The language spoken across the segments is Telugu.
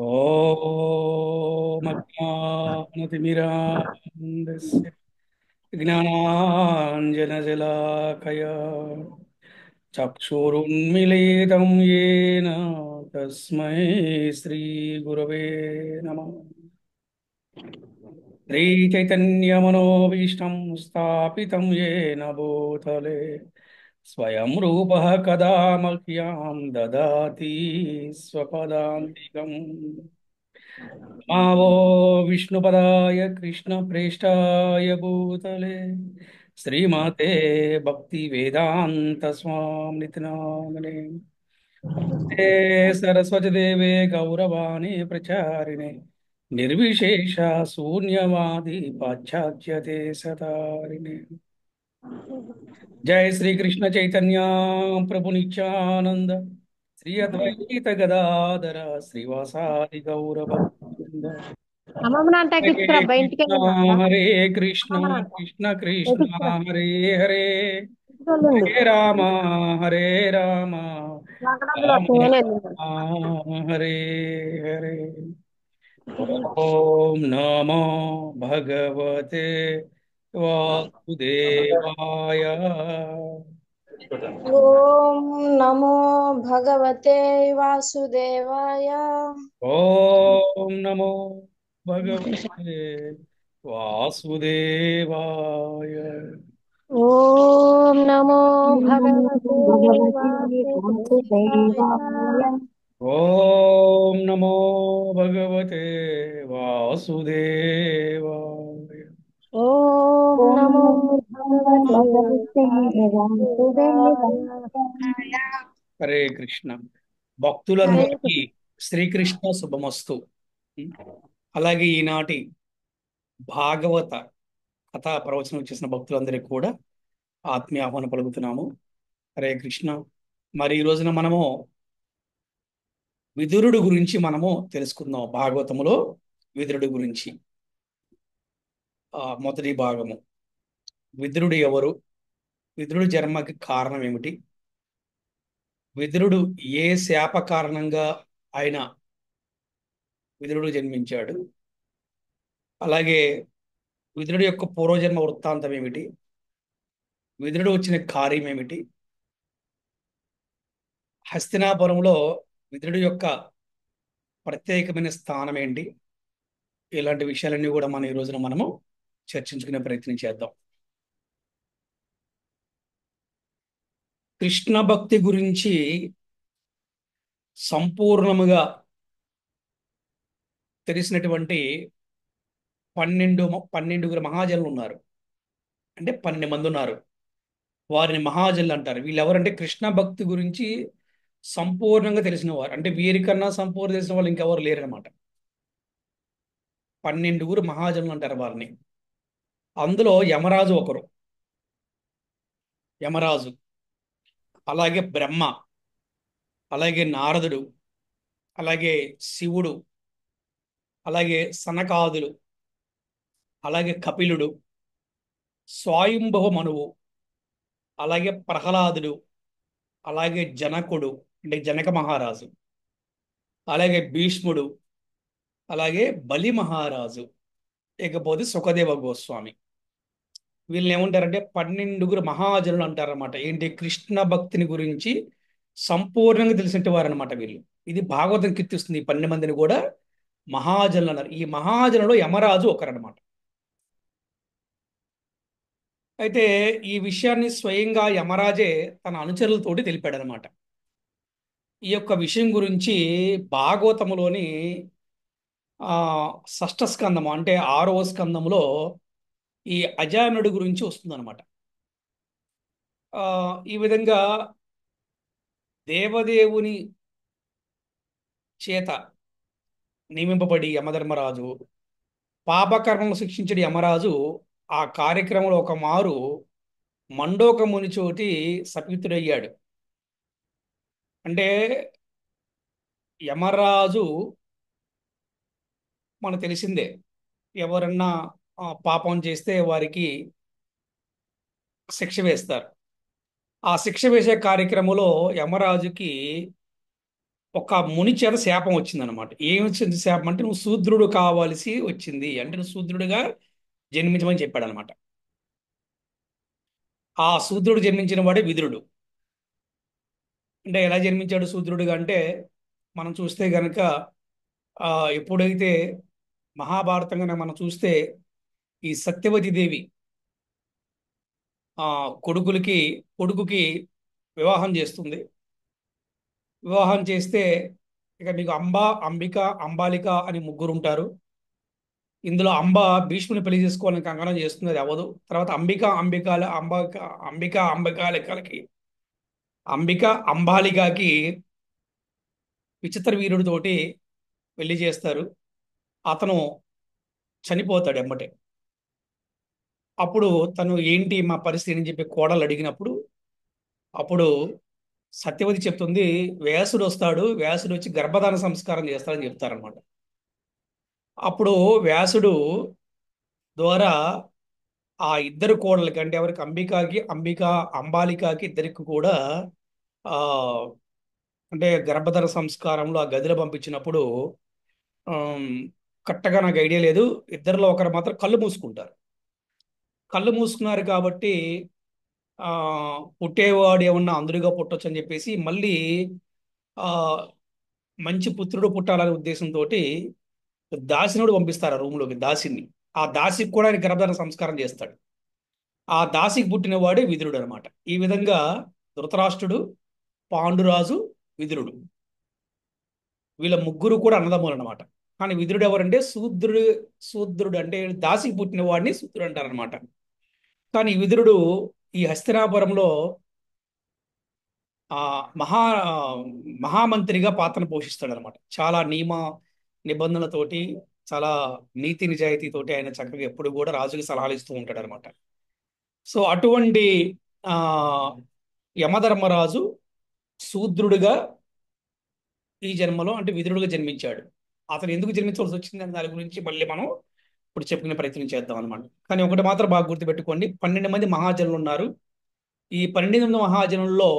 ఓం అజ్ఞానతిమిరాంధస్య జ్ఞానాంజనశలాకయా చక్షురున్మిళితం येन తస్మై శ్రీగురవే నమః. श्रीचैतन्यमनोभीष्टं स्थापितं येन भूतले स्वयं रूपः कदा मह्यं ददाति स्वपदान्तिकम्। नमो विष्णुपदाय कृष्णप्रेष्ठाय भूतले श्रीमते भक्तिवेदान्तस्वामिनिति नामिने। नमस्ते सरस्वती देवे गौरवाणी प्रचारिणे निर्विशेष शून्यवादी पाश्चात्य देशतारिणे। जय श्री कृष्ण चैतन्य प्रभु नित्यानंद श्री अद्वैत गदाधर श्रीवासादि गौर भक्तवृंद। అమ్మమ్మ నాన్న हरे తగ్గించుకురా బయటికి कृष्णा వెళ్ళండి అక్క. हरे कृष्णा అమ్మమ్మ నాన్న कृष्ण कृष्ण తెచ్చుకురా हरे हरे వెళ్ళండి. हरे राम లాకడబ్బులు राम వస్తాయి, నేనే వెళ్ళింది. राम हरे हरे। ओम नमो भगवते वासुदेवाय। ఓం నమో భగవతే వాసుదేవాయ. ओम नमो भगवते वासुदेवाय। ఓం నమో భగవతే भगवते వాసుదేవాయ. वासुदेवाय। ओम नमो भगवते वासुदेवाय। ఓం ॐ నమో नमो భగవతే भगवते వాసుదేవాయ. वासुदेवाय। हरे कृष्ण। హరే భక్తులందరికీ కృష్ణ. శ్రీకృష్ణ శుభమస్తు. అలాగే ఈనాటి భాగవత కథా ప్రవచనం చేసిన భక్తులందరికీ కూడా ఆత్మీయ ఆహ్వానం పలుకుతున్నాము. హరే కృష్ణ. మరి ఈ రోజున మనము విదురుడు గురించి మనము తెలుసుకుందాం. భాగవతములో విదురుడు గురించి మొదటి భాగము. విదురుడు ఎవరు? విదురుడు జన్మకి కారణం ఏమిటి? విదురుడు ఏ శాప కారణంగా ఆయన విదురుడు జన్మించాడు? అలాగే విదురుడు యొక్క పూర్వజన్మ వృత్తాంతం ఏమిటి? విదురుడు వచ్చిన కార్యం ఏమిటి? హస్తినాపురంలో విదురుడు యొక్క ప్రత్యేకమైన స్థానం ఏంటి? ఇలాంటి విషయాలన్నీ కూడా మనం ఈ రోజున మనము చర్చించుకునే ప్రయత్నం చేద్దాం. కృష్ణ భక్తి గురించి సంపూర్ణముగా తెలిసినటువంటి 12 మహాజనులు ఉన్నారు. అంటే 12 మంది ఉన్నారు. వారిని మహాజనులు అంటారు. వీళ్ళు ఎవరంటే కృష్ణ భక్తి గురించి సంపూర్ణంగా తెలిసిన వారు. అంటే వీరికన్నా సంపూర్ణ తెలిసిన వాళ్ళు ఇంకెవరు లేరనమాట. 12 మహాజనులు అంటారు వారిని. అందులో యమరాజు ఒకరు. యమరాజు, అలాగే బ్రహ్మ, అలాగే నారదుడు, అలాగే శివుడు, అలాగే సనకాదులు, అలాగే కపిలుడు, స్వయంభవ మనువు, అలాగే ప్రహ్లాదుడు, అలాగే జనకుడు అంటే జనక మహారాజు, అలాగే భీష్ముడు, అలాగే బలి మహారాజు, ఇకపోతే సుఖదేవ గోస్వామి. వీళ్ళని ఏమంటారంటే 12 మహాజనులు అంటారన్నమాట. ఏంటి? కృష్ణ భక్తిని గురించి సంపూర్ణంగా తెలిసినట్టు వారు అనమాట వీళ్ళు. ఇది భాగవతం కీర్తిస్తుంది. ఈ 12 మందిని కూడా మహాజనులు అన్నారు. ఈ మహాజనులో యమరాజు ఒకరనమాట. అయితే ఈ విషయాన్ని స్వయంగా యమరాజే తన అనుచరులతోటి తెలిపాడనమాట. ఈ యొక్క విషయం గురించి భాగవతములోని ఆ షష్ఠ స్కందము అంటే 6వ స్కందములో ఈ అజానుడు గురించి వస్తుందన్నమాట. ఈ విధంగా దేవదేవుని చేత నియమింపబడి యమధర్మరాజు పాపకర్మను శిక్షించడి యమరాజు ఆ కార్యక్రమంలో ఒక మారు మండోకముని చోటి సపితుడయ్యాడు. అంటే యమరాజు మనకు తెలిసిందే, ఎవరన్నా పాపం చేస్తే వారికి శిక్ష వేస్తారు. ఆ శిక్ష వేసే కార్యక్రమంలో యమరాజుకి ఒక ముని చేత శాపం వచ్చిందనమాట. ఏమి వచ్చింది శాపం అంటే నువ్వు శూద్రుడు కావాల్సి వచ్చింది, అంటే నువ్వు శూద్రుడిగా జన్మించమని చెప్పాడు అనమాట. ఆ శూద్రుడు జన్మించిన వాడే విదురుడు. అంటే ఎలా జన్మించాడు శూద్రుడిగా అంటే, మనం చూస్తే గనక ఆ ఎప్పుడైతే మహాభారతంగా మనం చూస్తే ఈ సత్యవతి దేవి ఆ కొడుకులకి కొడుకుకి వివాహం చేస్తుంది. వివాహం చేస్తే ఇక మీకు అంబ, అంబిక, అంబాలిక అని ముగ్గురు ఉంటారు. ఇందులో అంబ భీష్ముని పెళ్లి చేసుకోవాలని కంకణం చేస్తుంది, అది అవ్వదు. తర్వాత అంబిక అంబిక అంబాలికకి విచిత్ర వీరుడితోటి పెళ్లి చేస్తారు. అతను చనిపోతాడు ఎమ్మటే. అప్పుడు తను ఏంటి మా పరిస్థితి అని చెప్పి కోడలు అడిగినప్పుడు, అప్పుడు సత్యవతి చెప్తుంది, వ్యాసుడు వస్తాడు, వ్యాసుడు వచ్చి గర్భధాన సంస్కారం చేస్తాడని చెప్తారనమాట. అప్పుడు వ్యాసుడు ద్వారా ఆ ఇద్దరు కోడలకి, అంటే ఎవరికి, అంబాలికకి ఇద్దరికి కూడా ఆ అంటే గర్భధార సంస్కారంలో ఆ గదిలో పంపించినప్పుడు ఆమ్, కరెక్ట్గా నాకు ఐడియా లేదు, ఇద్దరిలో ఒకరు మాత్రం కళ్ళు మూసుకుంటారు. కళ్ళు మూసుకున్నారు కాబట్టి ఆ పుట్టేవాడు ఏమన్నా అందులుగా పుట్టొచ్చు అని చెప్పేసి మళ్ళీ ఆ మంచి పుత్రుడు పుట్టాలనే ఉద్దేశంతో దాసినుడు పంపిస్తారు ఆ రూమ్లోకి, దాసిని. ఆ దాసికి కూడా ఆయన గర్భధారణ సంస్కారం చేస్తాడు. ఆ దాసికి పుట్టిన వాడే విదురుడు అనమాట. ఈ విధంగా ధృతరాష్ట్రుడు, పాండురాజు, విదురుడు, వీళ్ళ ముగ్గురు కూడా అన్నదమ్ములు అనమాట. కానీ విదురుడు ఎవరంటే శూద్రుడు అంటే దాసికి పుట్టిన వాడిని శూద్రుడు అంటారనమాట. కానీ ఈ విదురుడు ఈ హస్తినాపురంలో ఆ మహా ఆ, మహామంత్రిగా పాత్రను పోషిస్తాడు అనమాట. చాలా నియమ నిబంధనలతోటి, చాలా నీతి నిజాయితీతోటి ఆయన చక్కగా ఎప్పుడు కూడా రాజుకి సలహాలు ఇస్తూ ఉంటాడు అనమాట. సో అటువంటి ఆ యమధర్మరాజు శూద్రుడిగా ఈ జన్మలో, అంటే విదురుడుగా జన్మించాడు. అతను ఎందుకు జన్మించవలసి వచ్చింది అనే దాని గురించి మళ్ళీ మనం ఇప్పుడు చెప్పుకునే ప్రయత్నం చేద్దాం అనమాట. కానీ ఒకటి మాత్రం బాగా గుర్తుపెట్టుకోండి, 12 మంది మహాజనులు ఉన్నారు. ఈ 12 మంది మహాజనుల్లో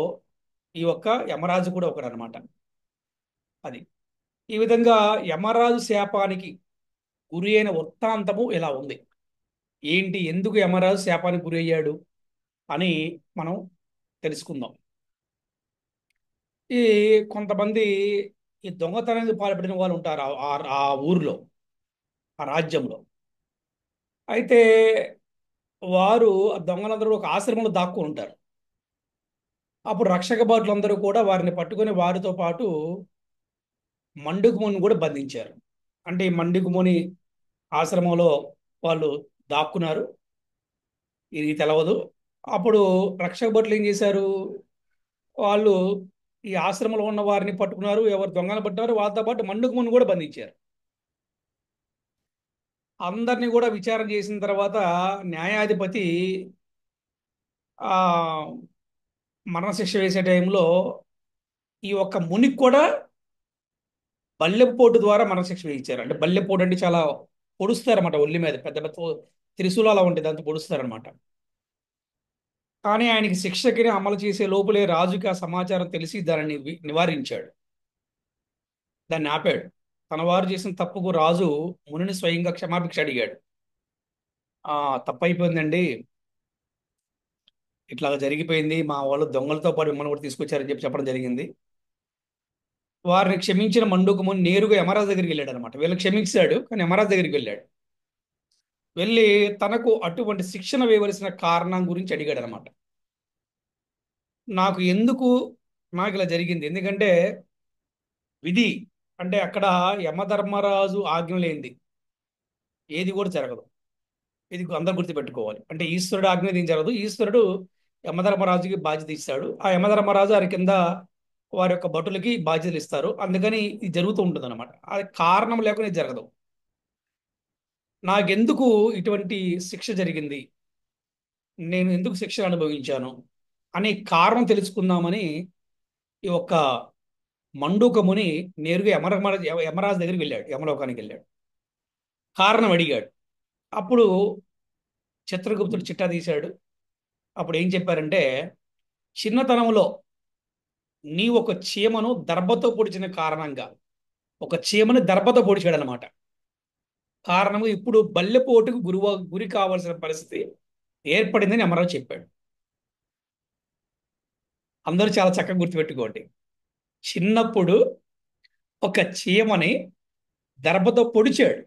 ఈ ఒక్క యమరాజు కూడా ఒకడు అనమాట. అది ఈ విధంగా యమరాజు శాపానికి గురి అయిన వృత్తాంతము ఇలా ఉంది. ఏంటి, ఎందుకు యమరాజు శాపానికి గురి అయ్యాడు అని మనం తెలుసుకుందాం. ఈ కొంతమంది ఈ దొంగతనానికి పాల్పడిన వాళ్ళు ఉంటారు ఆ ఊరిలో, ఆ రాజ్యంలో. అయితే వారు ఆ దొంగలందరూ ఒక ఆశ్రమంలో దాక్కుని ఉంటారు. అప్పుడు రక్షక భటులందరూ కూడా వారిని పట్టుకొని వారితో పాటు మండుగుముని కూడా బంధించారు. అంటే ఈ మండుగుముని ఆశ్రమంలో వాళ్ళు దాక్కున్నారు, ఇది తెలవదు. అప్పుడు రక్షక భటులు ఏం చేశారు, వాళ్ళు ఈ ఆశ్రమంలో ఉన్న వారిని పట్టుకున్నారు, ఎవరు దొంగలు పట్టారు, వాళ్ళతో పాటు మండుగుముని కూడా బంధించారు. అందరినీ కూడా విచారణ చేసిన తర్వాత న్యాయాధిపతి ఆ మరణశిక్ష వేసే టైంలో ఈ ఒక్క మునికి కూడా బల్లెపోటు ద్వారా మరణశిక్ష వేయించారు. అంటే బల్లెపోటు అంటే చాలా పొడుస్తారన్నమాట, ఒళ్ళి మీద పెద్ద పెద్ద త్రిశూలం అలా ఉంటుంది, దాంతో పొడుస్తారనమాట. కానీ ఆయనకి శిక్షకిని అమలు చేసే లోపలే రాజుకి ఆ సమాచారం తెలిసి దానిని నివారించాడు, దాన్ని ఆపాడు. తన వారు చేసిన తప్పుకు రాజు మునిని స్వయంగా క్షమాభిక్ష అడిగాడు. ఆ తప్పు అయిపోయిందండి, ఇట్లా జరిగిపోయింది, మా వాళ్ళు దొంగలతో పాటు మిమ్మల్ని కూడా తీసుకొచ్చారని చెప్పి చెప్పడం జరిగింది. వారిని క్షమించిన మండుకముని నేరుగా యమరాజు దగ్గరికి వెళ్ళాడు అనమాట. వీళ్ళని క్షమించాడు, కానీ యమరాజు దగ్గరికి వెళ్ళాడు. వెళ్ళి తనకు అటువంటి శిక్షణ వేయవలసిన కారణం గురించి అడిగాడు అనమాట. నాకు ఎందుకు, నాకు ఇలా జరిగింది, ఎందుకంటే విధి అంటే అక్కడ యమధర్మరాజు ఆజ్ఞ లేనిది ఏది కూడా జరగదు. ఇది అందరూ గుర్తుపెట్టుకోవాలి. అంటే ఈశ్వరుడు ఆజ్ఞ ఏం జరగదు. ఈశ్వరుడు యమధర్మరాజుకి బాధ్యత ఇస్తాడు, ఆ యమధర్మరాజు వారి కింద వారి యొక్క భటులకి బాధ్యతలు ఇస్తారు. అందుకని ఇది జరుగుతూ ఉంటుంది అనమాట. అది కారణం లేకుండా ఇది జరగదు. నాకెందుకు ఇటువంటి శిక్ష జరిగింది, నేను ఎందుకు శిక్ష అనుభవించాను అనే కారణం తెలుసుకుందామని ఈ ఒక్క మండూకముని నేరుగా యమరాజు దగ్గరికి వెళ్ళాడు, యమలోకానికి వెళ్ళాడు, కారణం అడిగాడు. అప్పుడు చిత్రగుప్తుడు చిట్టా తీశాడు. అప్పుడు ఏం చెప్పారంటే, చిన్నతనంలో నీ ఒక చీమను దర్భతో పొడిచిన కారణంగా, ఒక చీమను దర్భతో పొడిచాడు అనమాట. కారణము ఇప్పుడు బల్లెపోటుకు గురి కావాల్సిన పరిస్థితి ఏర్పడిందని అమరావు చెప్పాడు. అందరూ చాలా చక్కగా గుర్తుపెట్టుకోండి. చిన్నప్పుడు ఒక చీమని దర్భతో పొడిచాడు.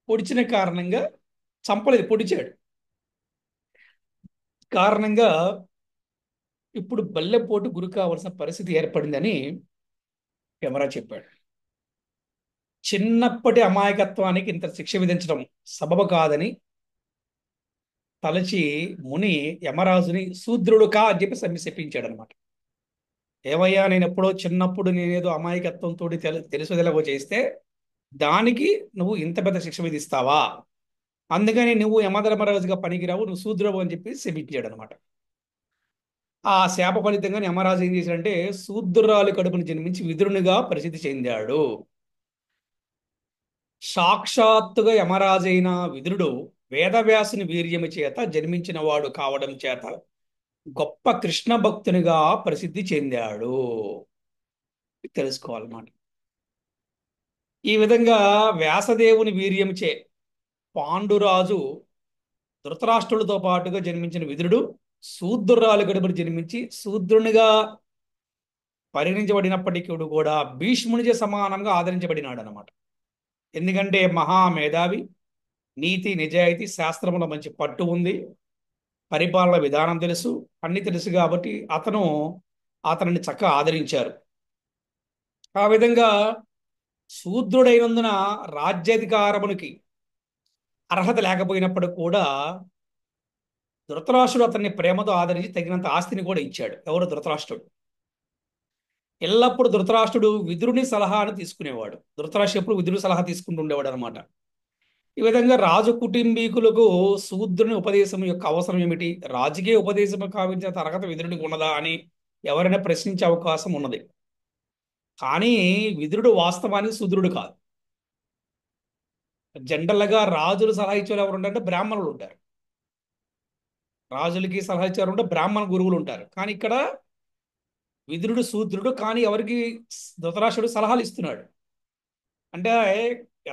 పొడిచిన కారణంగా, చంపలేదు, పొడిచాడు కారణంగా ఇప్పుడు బల్లెపోటు గురి కావాల్సిన పరిస్థితి ఏర్పడిందని యమరాజు చెప్పాడు. చిన్నప్పటి అమాయకత్వానికి ఇంత శిక్ష విధించడం సబబు కాదని తలచి ముని యమరాజుని శూద్రుడు కా అని చెప్పి శపించాడు అనమాట. ఏవయ్యా, నేను ఎప్పుడో చిన్నప్పుడు నేనేదో అమాయకత్వంతో తెలుసు తెలవో చేస్తే దానికి నువ్వు ఇంత పెద్ద శిక్ష విధిస్తావా? అందుకని నువ్వు యమధర్మరాజుగా పనికిరావు, నువ్వు శూద్రుడు అని చెప్పి శపించాడు అనమాట. ఆ శాప ఫలితంగా యమరాజు ఏం చేశాడంటే శూద్రురాలు కడుపును జన్మించి విదురునిగా ప్రసిద్ధి చెందాడు. సాక్షాత్తుగా యమరాజైన విదురుడు వేదవ్యాసుని వీర్యము చేత జన్మించిన వాడు కావడం చేత గొప్ప కృష్ణ భక్తునిగా ప్రసిద్ధి చెందాడు. తెలుసుకోవాలన్నమాట. ఈ విధంగా వ్యాసదేవుని వీర్యముచే పాండురాజు ధృతరాష్ట్రుడితో పాటుగా జన్మించిన విదురుడు శూద్రురాలు గడుపును జన్మించి శూద్రునిగా పరిగణించబడినప్పటికీ కూడా భీష్మునిచే సమానంగా ఆదరించబడినాడు అన్నమాట. ఎందుకంటే మహామేధావి, నీతి నిజాయితీ శాస్త్రముల మంచి పట్టు ఉంది, పరిపాలన విధానం తెలుసు, అన్ని తెలుసు కాబట్టి అతనిని చక్కగా ఆదరించారు. ఆ విధంగా శూద్రుడైనందున రాజ్యాధికారమునికి అర్హత లేకపోయినప్పుడు కూడా ధృతరాష్ట్రుడు అతన్ని ప్రేమతో ఆదరించి తగినంత ఆస్తిని కూడా ఇచ్చాడు. ఎవరు? ధృతరాష్ట్రుడు. ఎల్లప్పుడూ ధృతరాష్ట్రుడు విదురుని సలహాను తీసుకునేవాడు. ధృతరాష్ట్రుడు ఎప్పుడు విదురుని సలహా తీసుకుంటుండేవాడు అనమాట. ఈ విధంగా రాజు కుటుంబీకులకు శూద్రుని ఉపదేశం యొక్క అవసరం ఏమిటి, రాజకీయ ఉపదేశం కావించిన తరగతి విదురుడికి ఉన్నదా అని ఎవరైనా ప్రశ్నించే అవకాశం ఉన్నది. కానీ విదురుడు వాస్తవానికి శూద్రుడు కాదు. జనరల్గా రాజులు సలహా ఇచ్చేవారు ఎవరు ఉంటారంటే బ్రాహ్మణులు ఉంటారు. రాజులకి సలహా ఇచ్చేవారు ఉంటే బ్రాహ్మణ గురువులు ఉంటారు. కానీ ఇక్కడ విదురుడు శూద్రుడు, కానీ ఎవరికి ధృతరాష్ట్రుడు సలహాలు ఇస్తున్నాడు అంటే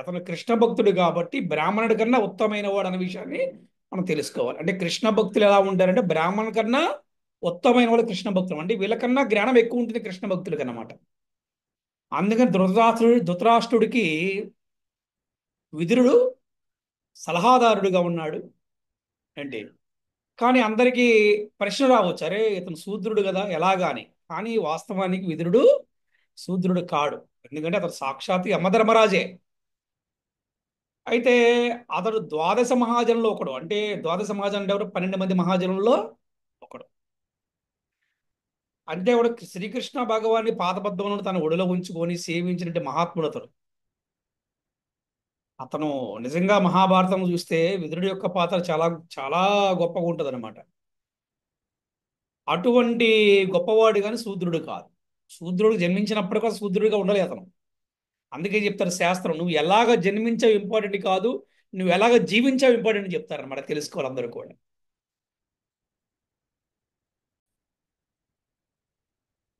అతను కృష్ణ భక్తుడు కాబట్టి బ్రాహ్మణుడి కన్నా ఉత్తమైన వాడు అనే విషయాన్ని మనం తెలుసుకోవాలి. అంటే కృష్ణ భక్తులు ఎలా ఉంటారంటే బ్రాహ్మణుడి కన్నా ఉత్తమైన వాడు కృష్ణ భక్తులు. అంటే వీళ్ళకన్నా జ్ఞానం ఎక్కువ ఉంటుంది కృష్ణ భక్తులకి అన్నమాట. అందుకని ధృతరాష్ట్రుడికి విదురుడు సలహాదారుడుగా ఉన్నాడు అంటే. కానీ అందరికీ ప్రశ్న రావచ్చు, అరే ఇతను శూద్రుడు కదా ఎలాగా అని. కానీ వాస్తవానికి విదురుడు శూద్రుడు కాడు. ఎందుకంటే అతను సాక్షాత్ యమధర్మరాజే. అయితే అతడు ద్వాదశ మహాజనుల్లో ఒకడు. అంటే ద్వాదశ మహాజనులు అంటే ఎవరు? 12 మంది మహాజనుల్లో ఒకడు. అంటే వాడు శ్రీకృష్ణ భగవాన్ని పాదపద్మలను తన ఒడిలో ఉంచుకొని సేవించినట్టు మహాత్ముడు అతడు. అతను నిజంగా మహాభారతం చూస్తే విదురుడి యొక్క పాత్ర చాలా చాలా గొప్పగా ఉంటుంది అనమాట. అటువంటి గొప్పవాడు కానీ శూద్రుడు కాదు. శూద్రుడు జన్మించినప్పుడు కూడా శూద్రుడిగా ఉండాలి అతను. అందుకే చెప్తారు శాస్త్రం, నువ్వు ఎలాగ జన్మించావు ఇంపార్టెంట్ కాదు, నువ్వు ఎలాగ జీవించావు ఇంపార్టెంట్ చెప్తారు అన్నమాట. తెలుసుకోవాలి అందరూ కూడా.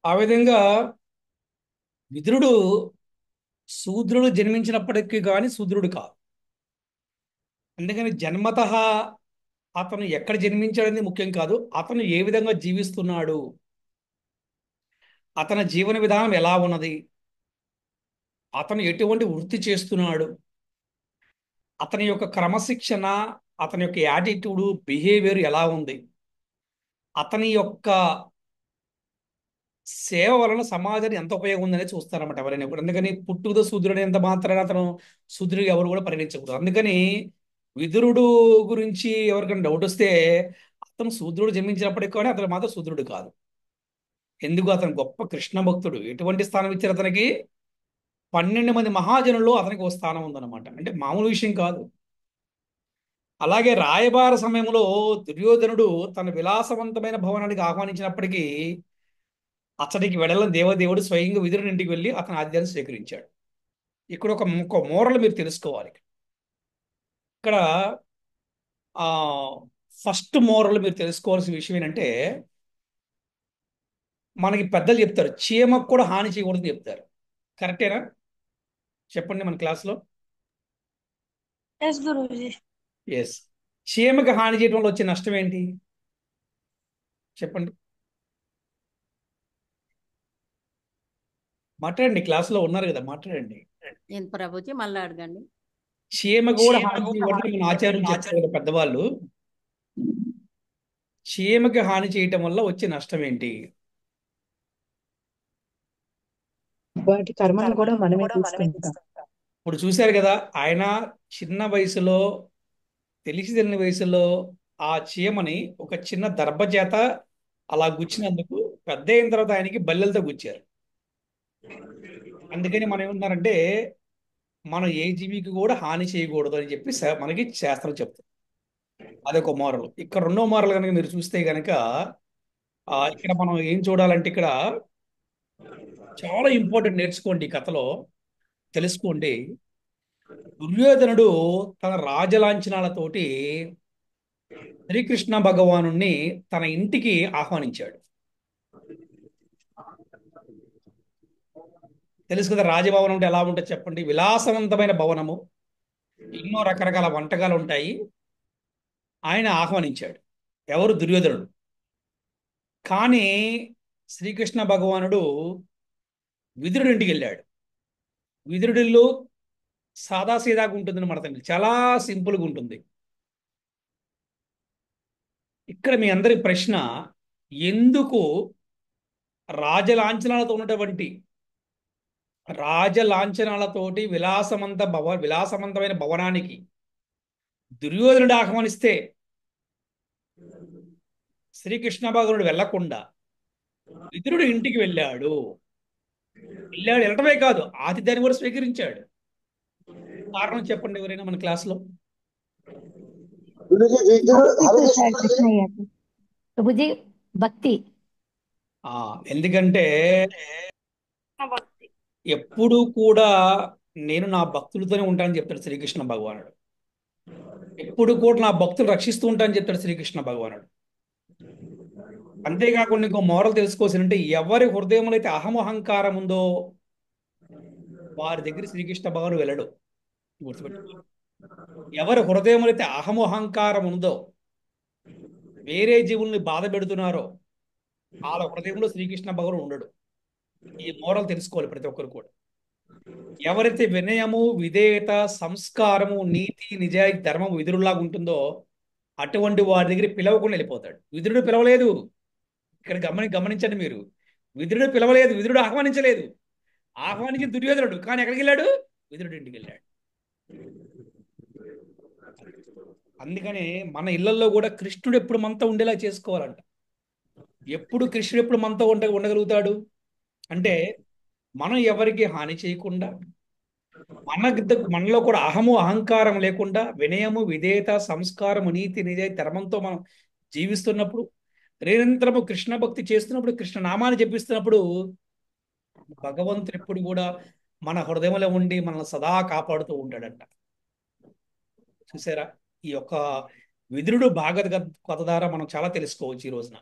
ఆ విధంగా విదురుడు శూద్రుడు జన్మించినప్పటికీ కానీ శూద్రుడు కాదు. అందుకని జన్మతః అతను ఎక్కడ జన్మించాడనేది ముఖ్యం కాదు, అతను ఏ విధంగా జీవిస్తున్నాడు, అతని జీవన విధానం ఎలా ఉన్నది, అతను ఎటువంటి వృత్తి చేస్తున్నాడు, అతని యొక్క క్రమశిక్షణ, అతని యొక్క యాటిట్యూడ్ బిహేవియర్ ఎలా ఉంది, అతని యొక్క సేవ వలన సమాజానికి ఎంత ఉపయోగం ఉందనే చూస్తారన్నమాట ఎవరైనా కూడా. అందుకని పుట్టుకతో శూద్రుడు ఎంత మాత్రాన అతను శూద్రుడు ఎవరు కూడా పరిగణించకూడదు. అందుకని విదురుడు గురించి ఎవరికైనా డౌట్ వస్తే అతను శూద్రుడు జన్మించినప్పటికీ కానీ అతను మాత్రం శూద్రుడు కాదు. ఎందుకు? అతను గొప్ప కృష్ణ భక్తుడు. ఎటువంటి స్థానం ఇచ్చారు అతనికి? 12 మంది మహాజనుల్లో అతనికి ఒక స్థానం ఉందన్నమాట. అంటే మామూలు విషయం కాదు. అలాగే రాయబార సమయంలో దుర్యోధనుడు తన విలాసవంతమైన భవనానికి ఆహ్వానించినప్పటికీ అతడికి వెడలని దేవదేవుడు స్వయంగా విదురుని ఇంటికి వెళ్ళి అతని ఆతిథ్యాన్ని స్వీకరించాడు. ఇక్కడ ఒక మోరల్ మీరు తెలుసుకోవాలి. ఇక్కడ ఫస్ట్ మోరల్ మీరు తెలుసుకోవాల్సిన విషయం ఏంటంటే, మనకి పెద్దలు చెప్తారు చీమకు కూడా హాని చేయకూడదని చెప్తారు. కరెక్టేనా? చెప్పండి మన క్లాస్లో. ఎస్ గురూజీ. ఎస్. చీమకి హాని చేయడం వల్ల వచ్చే నష్టం ఏంటి చెప్పండి. మాట్లాడండి, క్లాస్లో ఉన్నారు కదా, మాట్లాడండి. నేను ప్రభుజీ మళ్ళీ అడగండి. చీమకు కూడా హాని చేయకూడదని మన ఆచార్యులు చెప్తారు కదా పెద్దవాళ్ళు. చీమకి హాని చేయటం వల్ల వచ్చే నష్టం ఏంటి? వాటి కర్మను కూడా మనమే తీసుకుంటాం. ఇప్పుడు చూశారు కదా, ఆయన చిన్న వయసులో, తెలిసి తెలియని వయసులో ఆ చీమని ఒక చిన్న దర్భ చేత అలా గుచ్చినందుకు పెద్ద అయిన తర్వాత ఆయనకి బల్లెలతో గుచ్చారు. అందుకని మనం ఏమన్నారంటే మనం ఏ జీవికి కూడా హాని చేయకూడదు అని చెప్పి మనకి శాస్త్రం చెప్తుంది. అదొక మోరల్. ఇక్కడ రెండో మోరల్ కనుక మీరు చూస్తే కనుక ఇక్కడ మనం ఏం చూడాలంటే ఇక్కడ చాలా ఇంపార్టెంట్, నేర్చుకోండి ఈ కథలో, తెలుసుకోండి. దుర్యోధనుడు తన రాజలాంఛనాలతోటి శ్రీకృష్ణ భగవానుణ్ణి తన ఇంటికి ఆహ్వానించాడు. తెలుసు కదా రాజభవనం అంటే ఎలా ఉంటుంది చెప్పండి. విలాసవంతమైన భవనము, ఎన్నో రకరకాల వంటకాలు ఉంటాయి. ఆయన ఆహ్వానించాడు, ఎవరు? దుర్యోధనుడు. కానీ శ్రీకృష్ణ భగవానుడు విదురుడి ఇంటికి వెళ్ళాడు. విదురుడి ఇల్లు సాదాసీదాగా ఉంటుందని మన తండ్రి, చాలా సింపుల్గా ఉంటుంది. ఇక్కడ మీ అందరి ప్రశ్న, ఎందుకు రాజలాంఛనాలతో ఉన్నటువంటి రాజలాంఛనాలతోటి విలాసవంతమైన భవనానికి దుర్యోధనుడు ఆహ్వానిస్తే శ్రీకృష్ణ భగవానుడు వెళ్లకుండా విదురుడు ఇంటికి వెళ్ళాడు? వెళ్ళటమే కాదు, ఆతిథ్యాన్ని కూడా స్వీకరించాడు. కారణం చెప్పండి ఎవరైనా మన క్లాస్లో. భక్తితో సార్ కృష్ణయ్యకు. ప్రభుజీ భక్తి. ఎందుకంటే ఎప్పుడు కూడా నేను నా భక్తులతోనే ఉంటానని చెప్తాడు శ్రీకృష్ణ భగవానుడు. ఎప్పుడు కూడా నా భక్తులు రక్షిస్తూ ఉంటానని చెప్తాడు శ్రీకృష్ణ భగవానుడు. అంతేకాకుండా ఇంకో మోరల్ తెలుసుకోవాల్సిందంటే, ఎవరి హృదయంలో అయితే అహంకారం ఉందో వారి దగ్గర శ్రీకృష్ణ భగవానుడు వెళ్ళడు. గుర్తుపెట్టుకో. ఎవరి హృదయంలో అయితే అహంకారం ఉందో, వేరే జీవుల్ని బాధ పెడుతున్నారో వాళ్ళ హృదయంలో శ్రీకృష్ణ భగవానుడు ఉండడు. ఈ మోరల్ తెలుసుకోవాలి ప్రతి ఒక్కరు కూడా. ఎవరైతే వినయము, విధేయత, సంస్కారము, నీతి, నిజాయితీ, ధర్మము విదురులాగా ఉంటుందో అటువంటి వారి దగ్గర పిలవకుండా వెళ్ళిపోతాడు. విదురుడు పిలవలేదు. ఇక్కడ గమనించండి మీరు. విదురుడు పిలవలేదు, విదురుడు ఆహ్వానించలేదు. ఆహ్వానించిన దుర్యోధనుడు, కానీ ఎక్కడికి వెళ్ళాడు? విదురుడి ఇంటికి వెళ్ళాడు. అందుకనే మన ఇళ్లలో కూడా కృష్ణుడు ఎప్పుడు మనతో ఉండేలా చేసుకోవాలంట. ఎప్పుడు కృష్ణుడు ఎప్పుడు మనతో ఉండగలుగుతాడు అంటే, మనం ఎవరికి హాని చేయకుండా, మనలో కూడా అహంకారం లేకుండా, వినయము, విధేయత, సంస్కారము, నీతి, నిజాయితీ, ధర్మంతో మనం జీవిస్తున్నప్పుడు, నిరంతరము కృష్ణ భక్తి చేస్తున్నప్పుడు, కృష్ణ నామాన్ని జపిస్తున్నప్పుడు భగవంతుడు ఎప్పుడు కూడా మన హృదయంలో ఉండి మనల్ని సదా కాపాడుతూ ఉంటాడంట. చూసారా? ఈ యొక్క విదురుడు భాగవత కథ ద్వారా మనం చాలా తెలుసుకోవచ్చు ఈ రోజున.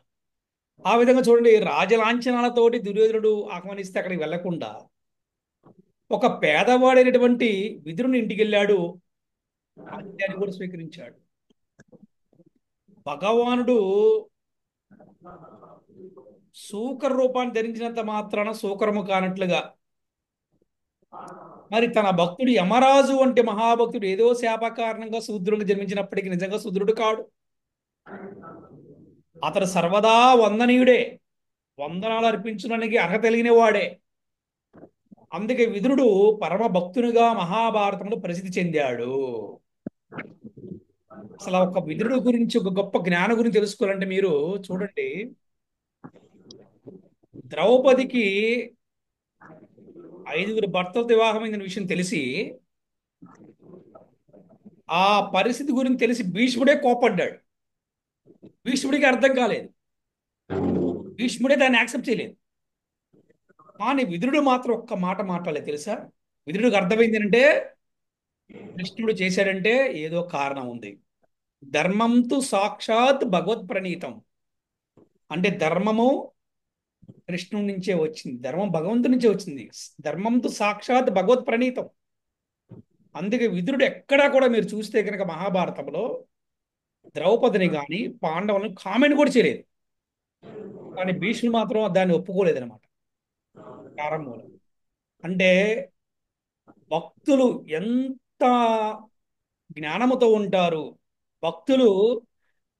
ఆ విధంగా చూడండి, రాజలాంఛనాలతోటి దుర్యోధనుడు ఆహ్వానిస్తే అక్కడికి వెళ్లకుండా ఒక పేదవాడైనటువంటి విదురుని ఇంటికి వెళ్ళాడు. ఆతిథ్యాన్ని కూడా స్వీకరించాడు. భగవానుడు సూకర రూపాన్ని ధరించినంత మాత్రాన సూకరము కానట్లుగా, మరి తన భక్తుడు యమరాజు వంటి మహాభక్తుడు ఏదో శాప కారణంగా శూద్రుడికి జన్మించినప్పటికీ నిజంగా శూద్రుడు కాడు. అతడు సర్వదా వందనీయుడే, వందనాలు అర్పించడానికి అర్హత కలిగిన వాడే. అందుకే విదురుడు పరమ భక్తునిగా మహాభారతంలో ప్రసిద్ధి చెందాడు. అసలు ఒక విదురుడు గురించి, ఒక గొప్ప జ్ఞానం గురించి తెలుసుకోవాలంటే మీరు చూడండి, ద్రౌపదికి 5గురు భర్తలతో వివాహమైన విషయం తెలిసి, ఆ పరిస్థితి గురించి తెలిసి భీష్ముడే కోపడ్డాడు. భీష్ముడికి అర్థం కాలేదు, భీష్ముడే దాన్ని యాక్సెప్ట్ చేయలేదు. కానీ విదురుడు మాత్రం ఒక్క మాట మాట్లాడలేదు. తెలుసా? విదురుడికి అర్థమైంది అంటే కృష్ణుడు చేశాడంటే ఏదో కారణం ఉంది. ధర్మంతు సాక్షాత్ భగవత్ ప్రణీతం. అంటే ధర్మము కృష్ణుడి నుంచే వచ్చింది. ధర్మం భగవంతుడి నుంచే వచ్చింది. ధర్మంతో సాక్షాత్ భగవత్ ప్రణీతం. అందుకే విదురుడు ఎక్కడా కూడా మీరు చూస్తే కనుక మహాభారతంలో ద్రౌపదిని కానీ పాండవులను కామెంట్ కూడా చేయలేదు. కానీ భీష్ముడు మాత్రం దాన్ని ఒప్పుకోలేదన్నమాట. ప్రారంభంలో అంటే భక్తులు ఎంత జ్ఞానముతో ఉంటారు, భక్తులు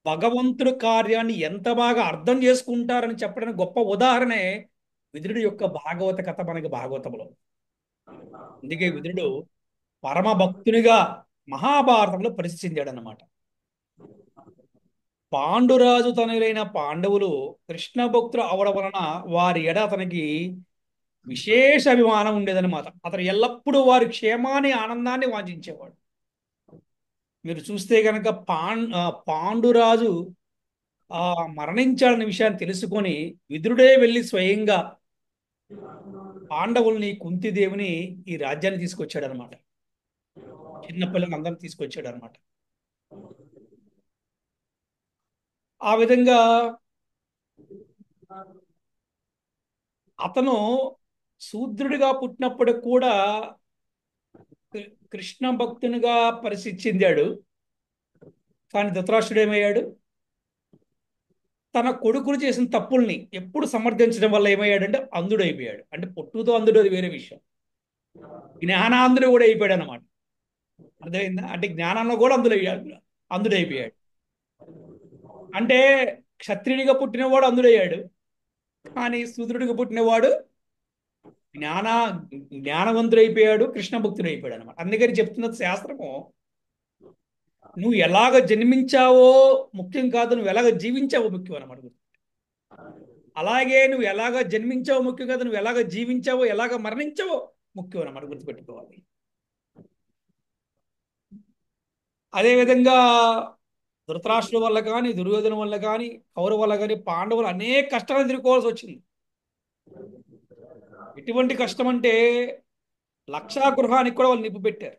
భగవంతుడి కార్యాన్ని ఎంత బాగా అర్థం చేసుకుంటారని చెప్పడానికి గొప్ప ఉదాహరణే విదురుడి యొక్క భాగవత కథ మనకి భాగవతంలో. అందుకే విదురుడు పరమ భక్తునిగా మహాభారతంలో పరిస్థితి చెందాడు అన్నమాట. పాండురాజు తనయులైన పాండవులు కృష్ణ భక్తులు అవడం వలన వారి ఎడ అతనికి విశేష అభిమానం ఉండేదన్నమాట. అతను ఎల్లప్పుడూ వారి క్షేమాన్ని ఆనందాన్ని వాంఛించేవాడు. మీరు చూస్తే కనుక పాండురాజు మరణించాడన్న విషయాన్ని తెలుసుకొని విదురుడే వెళ్ళి స్వయంగా పాండవుల్ని కుంతిదేవిని ఈ రాజ్యాన్ని తీసుకొచ్చాడు అనమాట. చిన్నపిల్లలు అందరిని తీసుకొచ్చాడు అనమాట. ఆ విధంగా అతను శూద్రుడిగా పుట్టినప్పటికి కూడా కృష్ణ భక్తునిగా పరిస్థితి చెందాడు. కానీ ధృతరాష్ట్రుడు ఏమయ్యాడు? తన కొడుకులు చేసిన తప్పుల్ని ఎప్పుడు సమర్థించడం వల్ల ఏమయ్యాడంటే అంధుడైపోయాడు. అంటే పొట్టుతో అంధుడు అది వేరే విషయం. జ్ఞానాంధుడు కూడా అయిపోయాడు అనమాట. అర్థమైందా? అంటే జ్ఞానంలో కూడా అంధుడైపోయాడు. అంటే క్షత్రియుడిగా పుట్టినవాడు అంధుడయ్యాడు, కానీ శూద్రుడిగా పుట్టినవాడు జ్ఞానవంతుడైపోయాడు, కృష్ణ భక్తుడు అయిపోయాడు అనమాట. అందుకని చెప్తున్న శాస్త్రము, నువ్వు ఎలాగ జన్మించావో ముఖ్యం కాదు, నువ్వు ఎలాగ జీవించావో ముఖ్యం అనమాట. అలాగే నువ్వు ఎలాగ జన్మించావో ముఖ్యం కాదు, నువ్వు ఎలాగ జీవించావో ఎలాగ మరణించావో ముఖ్యం అన్నమాట. గుర్తుపెట్టుకోవాలి. అదేవిధంగా ధృతరాష్ట్రుల వల్ల కానీ, దుర్యోధన వల్ల కానీ, కౌరవ వల్ల కానీ పాండవులు అనేక కష్టాలు ఎదుర్కోవాల్సి వచ్చింది. ఎటువంటి కష్టం అంటే లక్షాగృహానికి కూడా వాళ్ళు నిప్పు పెట్టారు.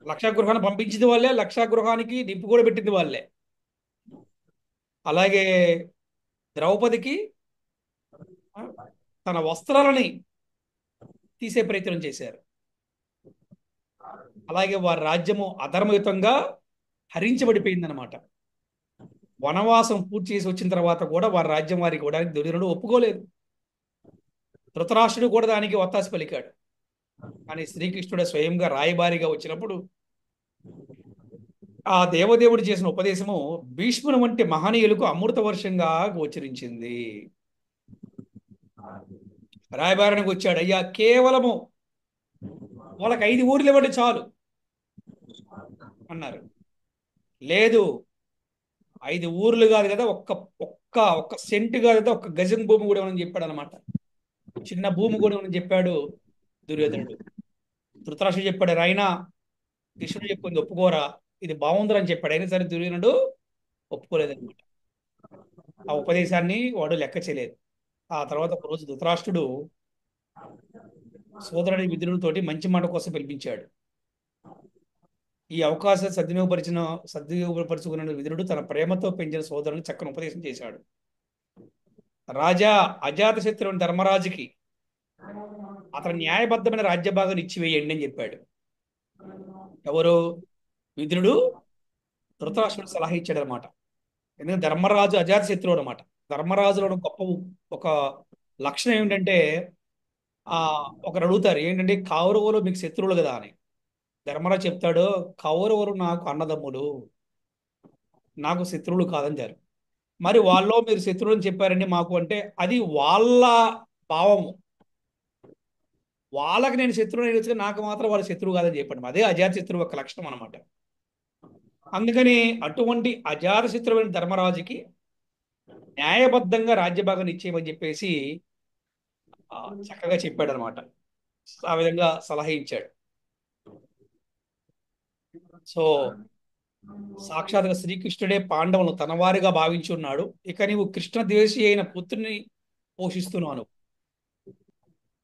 లక్షాగృహాన్ని పంపించింది వాళ్ళే, లక్షాగృహానికి నిప్పు కూడా పెట్టింది వాళ్ళే. అలాగే ద్రౌపదికి తన వస్త్రాలని తీసే ప్రయత్నం చేశారు. అలాగే వారి రాజ్యము అధర్మయుతంగా హరించబడిపోయిందనమాట. వనవాసం పూర్తి చేసి వచ్చిన తర్వాత కూడా వారి రాజ్యం వారికి ఇవ్వడానికి దుర్యోధనుడు ఒప్పుకోలేదు. ధృతరాష్ట్రుడు కూడా దానికి ఒత్తాసు పలికాడు. కానీ శ్రీకృష్ణుడు స్వయంగా రాయబారిగా వచ్చినప్పుడు ఆ దేవదేవుడు చేసిన ఉపదేశము భీష్ముని వంటి మహనీయులకు అమృత వర్షంగా గోచరించింది. రాయబారానికి వచ్చాడు. అయ్యా, కేవలము వాళ్ళకి 5 ఊర్లు ఇవ్వండి చాలు అన్నారు. లేదు, 5 ఊర్లు కాదు కదా, ఒక్క సెంటు కాదు కదా, ఒక్క గజం భూమి కూడా ఇవ్వనని చెప్పాడు అనమాట. చిన్న భూమి కూడా ఇవ్వనని చెప్పాడు దుర్యోధనుడు. ధృతరాష్ట్రుడు చెప్పాడు, రాయినా కృష్ణుడు చెప్పింది ఒప్పుకోరా, ఇది బాగుందని చెప్పాడు. అయినా సరే దుర్యోధనుడు ఒప్పుకోలేదన్నమాట. ఆ ఉపదేశాన్ని వాడు లెక్క చేయలేదు. ఆ తర్వాత ఒక రోజు ధృతరాష్ట్రుడు సోదరుడి విదురుడితోటి మంచి మాట కోసం పిలిపించాడు. ఈ అవకాశాన్ని సద్వినియోగపరుచుకున్న విదురుడు తన ప్రేమతో పెంచిన సోదరుని చక్కని ఉపదేశం చేశాడు. రాజా, అజాతశత్రువుని ధర్మరాజుకి అతని న్యాయబద్ధమైన రాజ్యభాగాన్ని ఇచ్చివేయండి అని చెప్పాడు. ఎవరు? విదురుడు ధృతరాష్ట్రుడు సలహా ఇచ్చాడు అనమాట. ఎందుకంటే ధర్మరాజు అజాతశత్రువు అనమాట. ధర్మరాజులో గొప్ప ఒక లక్షణం ఏమిటంటే, ఒకరు అడుగుతారు, ఏంటంటే కౌరవులు మీకు శత్రువులు కదా అని. ధర్మరాజు చెప్తాడు, కౌరవులు నాకు అన్నదమ్ములు, నాకు శత్రువులు కాదంటారు. మరి వాళ్ళలో మీరు శత్రువులు అని చెప్పారండి మాకు అంటే, అది వాళ్ళ భావము. వాళ్ళకి నేను శత్రువు అయినా నాకు మాత్రం వాళ్ళ శత్రువు కాదని చెప్పండి. అదే అజాత శత్రువు యొక్క లక్షణం అనమాట. అందుకని అటువంటి అజాత శత్రువైన ధర్మరాజుకి న్యాయబద్ధంగా రాజ్యభాగాన్ని ఇచ్చేయమని చెప్పేసి చక్కగా చెప్పాడు అనమాట. ఆ విధంగా సలహా ఇచ్చాడు. సో సాక్షాత్గా శ్రీకృష్ణుడే పాండవులను తనవారిగా భావించి ఉన్నాడు. ఇక నీవు కృష్ణ ద్వేషి అయిన పుత్రుని పోషిస్తున్నాను.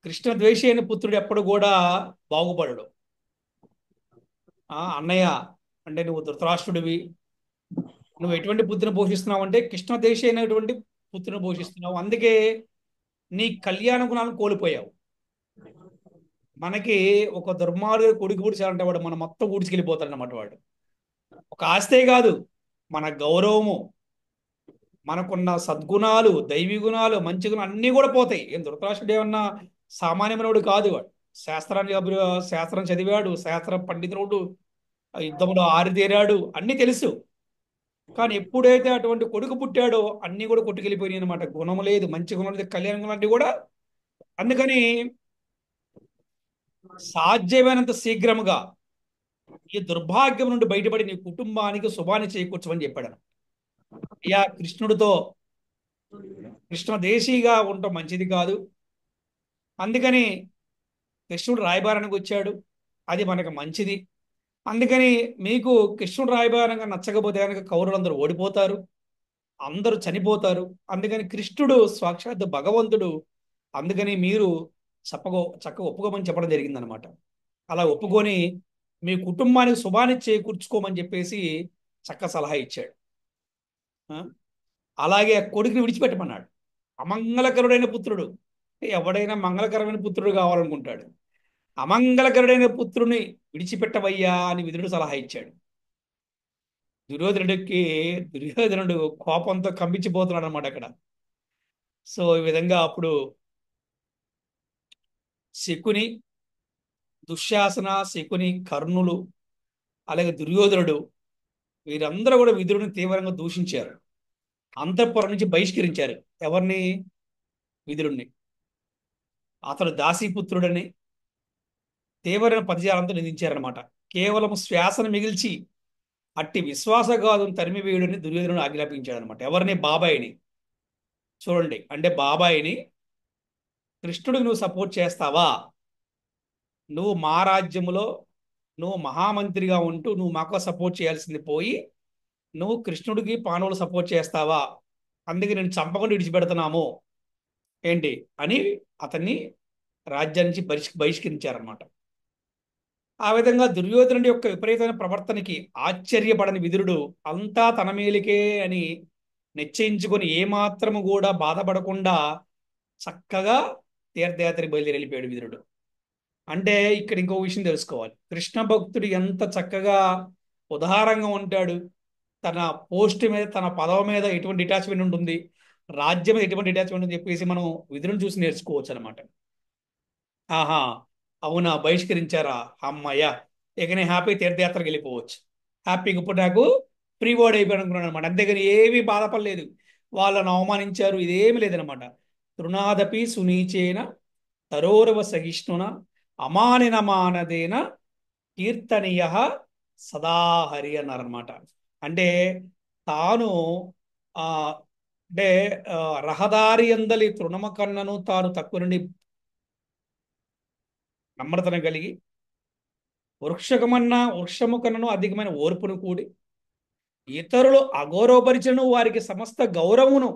కృష్ణ ద్వేషి అయిన పుత్రుడు ఎప్పుడు కూడా బాగుపడడు. అన్నయ్య అంటే నువ్వు ధృతరాష్ట్రుడివి, నువ్వు ఎటువంటి పుత్రుని పోషిస్తున్నావు అంటే కృష్ణ ద్వేషి అయినటువంటి పుత్రుని పోషిస్తున్నావు. అందుకే నీ కళ్యాణ గుణాలను కోల్పోయావు. మనకి ఒక దుర్మార్గుడు కొడుకు పుడిచాలంటే వాడు మన మొత్తం ఊడ్చుకెళ్ళిపోతాడు అన్నమాట. వాడు ఒక ఆస్తే కాదు, మన గౌరవము, మనకున్న సద్గుణాలు, దైవీ గుణాలు, మంచి గుణాలు అన్నీ కూడా పోతాయి. ఏం ధృతరాష్ట్రుడు ఏమన్నా సామాన్యమైనవాడు కాదు. వాడు శాస్త్రం చదివాడు, శాస్త్ర పండితుడు, యుద్ధంలో ఆరితేరాడు, అన్నీ తెలుసు. కానీ ఎప్పుడైతే అటువంటి కొడుకు పుట్టాడో అన్నీ కూడా కొట్టుకెళ్ళిపోయినాయి అనమాట. గుణం లేదు, మంచి గుణం లేదు, కళ్యాణ గుణం అన్నీ కూడా. అందుకని సాధ్యమైనంత శీఘ్రముగా ఈ దుర్భాగ్యం నుండి బయటపడి నీ కుటుంబానికి శుభాన్ని చేకూర్చమని చెప్పాడు. అయ్యా, కృష్ణుడితో కృష్ణ దేశీగా ఉండటం మంచిది కాదు. అందుకని కృష్ణుడు రాయబారానికి వచ్చాడు, అది మనకు మంచిది. అందుకని మీకు కృష్ణుడు రాయబారంగా నచ్చకపోతే కనుక కౌరవులందరూ ఓడిపోతారు, అందరూ చనిపోతారు. అందుకని కృష్ణుడు సాక్షాత్ భగవంతుడు. అందుకని మీరు చక్కగా ఒప్పుకోమని చెప్పడం జరిగిందనమాట. అలా ఒప్పుకొని మీ కుటుంబానికి శుభాన్ని చేకూర్చుకోమని చెప్పేసి సలహా ఇచ్చాడు. ఆ? అలాగే కొడుకుని విడిచిపెట్టమన్నాడు. అమంగళకరుడైన పుత్రుడు, ఎవడైనా మంగళకరమైన పుత్రుడు కావాలనుకుంటాడు. అమంగళకరుడైన పుత్రుని విడిచిపెట్టవయ్యా అని విదురుడు సలహా ఇచ్చాడు. దుర్యోధనుడు కోపంతో కంపించిపోతున్నాడు అనమాట అక్కడ. సో ఈ విధంగా అప్పుడు శకుని, దుశ్శాసన, శకుని, కర్ణులు, అలాగే దుర్యోధనుడు, వీరందరూ కూడా విదురుని తీవ్రంగా దూషించారు. అంతఃపురం నుంచి బహిష్కరించారు. ఎవరిని? విదురుణ్ణి. అతడు దాసీపుత్రుడని తీవ్రమైన పదజాలంతో నిందించారనమాట. కేవలం శ్వాసను మిగిల్చి అట్టి విశ్వాసఘాతుని తరిమివేయుడని దుర్యోధనుడు ఆజ్ఞాపించాడు అనమాట. ఎవరిని? బాబాయిని. చూడండి, అంటే బాబాయిని, కృష్ణుడికి నువ్వు సపోర్ట్ చేస్తావా? నువ్వు మా రాజ్యములో నువ్వు మహామంత్రిగా ఉంటూ నువ్వు మాకు సపోర్ట్ చేయాల్సింది పోయి నువ్వు కృష్ణుడికి పాండవులు సపోర్ట్ చేస్తావా? అందుకే నేను చంపకుండా విడిచిపెడుతున్నాము ఏంటి అని అతన్ని రాజ్యం నుంచి బహిష్కరించారనమాట. ఆ విధంగా దుర్యోధనుడి యొక్క విపరీతమైన ప్రవర్తనకి ఆశ్చర్యపడని విదురుడు అంతా తన మేలికే అని నిశ్చయించుకొని ఏమాత్రము కూడా బాధపడకుండా చక్కగా తీర్థయాత్రకి బయలుదేరి వెళ్ళిపోయాడు విదురుడు. అంటే ఇక్కడ ఇంకో విషయం తెలుసుకోవాలి. కృష్ణ భక్తుడు ఎంత చక్కగా ఉదారంగా ఉంటాడు. తన పోస్ట్ మీద, తన పదవి మీద ఎటువంటి డిటాచ్మెంట్ ఉంటుంది, రాజ్యం మీద ఎటువంటి డిటాచ్మెంట్ అని చెప్పేసి మనం విదురుని చూసి నేర్చుకోవచ్చు అనమాట. ఆహా, అవునా, బహిష్కరించారా, అమ్మయ్య, ఇక నేను హ్యాపీ తీర్థయాత్రకు వెళ్ళిపోవచ్చు, హ్యాపీగా ఇప్పుడు నాకు ఫ్రీ బోర్డ్ అయిపోయాను అనుకున్నాను అనమాట. అంతేగాని ఏమీ బాధపడలేదు. వాళ్ళని అవమానించారు, ఇదేమి లేదనమాట. తృణాదపి సునీచేన తరోరవ సహిష్ణున అమానిన మానదేన కీర్తనీయ సదాహరి అన్నారనమాట. అంటే తాను ఆ అంటే రహదారి అందలి తృణమ కన్నను తాను తక్కువ నుండి నమ్రతన కలిగి వృక్షము కన్నను అధికమైన ఓర్పును కూడి ఇతరులు అగౌరవపరిచను వారికి సమస్త గౌరవమును